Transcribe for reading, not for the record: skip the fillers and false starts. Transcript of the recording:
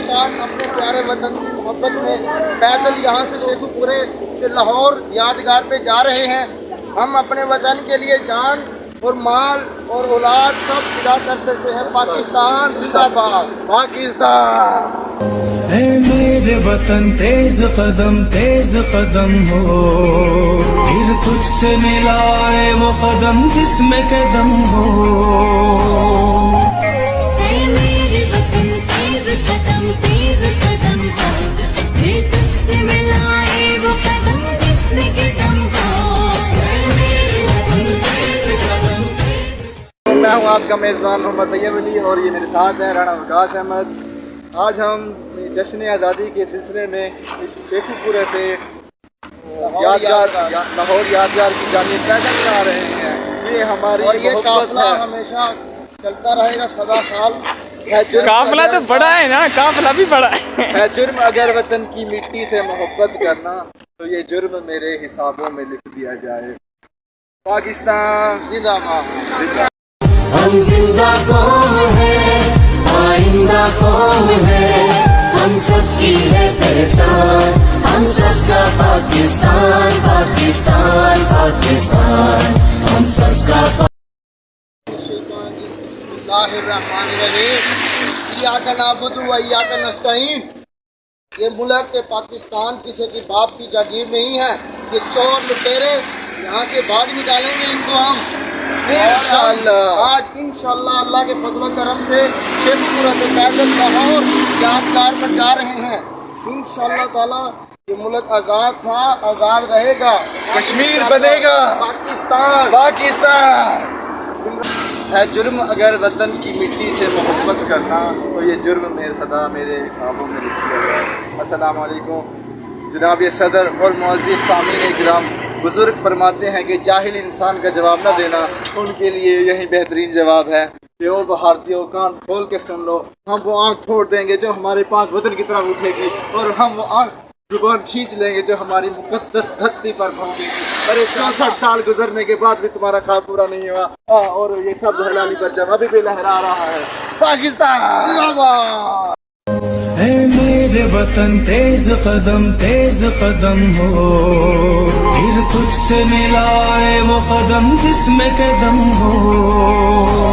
پاکستان اپنے پیارے وطن کی محبت میں پیدل یہاں سے شیخو پورے سے لاہور یادگار پہ جا رہے ہیں. ہم اپنے وطن کے لیے جان اور مال اور اولاد سب فدا کر سکتے ہیں. پاکستان زندہ باد. پاکستان. اے میرے وطن تیز قدم ہو، پھر تجھ سے ملا ہے وہ قدم جس میں قدم ہو. اے میرے وطن تیز قدم ہو، پھر تجھ سے ملا ہے وہ قدم جس میں قدم ہو. میں ہوں آپ کا میزبان محمد طیب علی اور یہ میرے ساتھ ہیں رانا وقاص احمد. آج ہم جشن آزادی کے سلسلے میں شیخو پورے سے لاہور یادگار کی جانب پیدل جا رہے ہیں. یہ ہماری اور یہ قافلہ ہمیشہ چلتا رہے گا سدا سال. قافلہ تو بڑا ہے نا، قافلہ بھی بڑا ہے. جرم اگر وطن کی مٹی سے محبت کرنا تو یہ جرم میرے حسابوں میں لکھ دیا جائے. پاکستان زندہ باد. ہم زندہ قوم ہے، آئندہ قوم ہے، ہم سب کی ہے پہچان، ہم سب کا پاکستان پاکستان پاکستان، ہم سب کا بسم اللہ الرحمن الرحیم. ایاک نعبد و ایاک نستعین. یہ ملک کے پاکستان کسی کی باپ کی جاگیر نہیں ہے. یہ چور لٹیرے یہاں سے بھاگ نکالیں گے ان کو ہم انشاءاللہ. آج انشاءاللہ اللہ کے فضل و کرم سے شیخو پورہ سے پیدل لاہور یادگار پر جا رہے ہیں. انشاءاللہ تعالی یہ ملک آزاد تھا، آزاد رہے گا. کشمیر بنے گا. پاکستان. ہے جرم اگر وطن کی مٹی سے محبت کرنا تو یہ جرم میرے حسابوں میں لکھ دیا گیا. السلام علیکم جناب یہ صدر اور معزز سامعین کرام. بزرگ فرماتے ہیں کہ جاہل انسان کا جواب نہ دینا ان کے لیے یہی بہترین جواب ہے. پیو بھارتیوں کان کھول کے سن لو. ہم وہ آنکھ پھوڑ دیں گے جو ہمارے پاک وطن کی طرف اٹھے گی، اور ہم وہ آنکھ زبان کھینچ لیں گے جو ہماری مقدس دھرتی پر پہنچے گی. ارے 64 سال گزرنے کے بعد بھی تمہارا خواب پورا نہیں ہوا، اور یہ سب ہلالی پر جب ابھی بھی لہرا رہا ہے. پاکستان زندہ باد. اے میرے وطن تیز قدم ہو، پھر تجھ سے ملا ہے وہ قدم جس میں قدم ہو.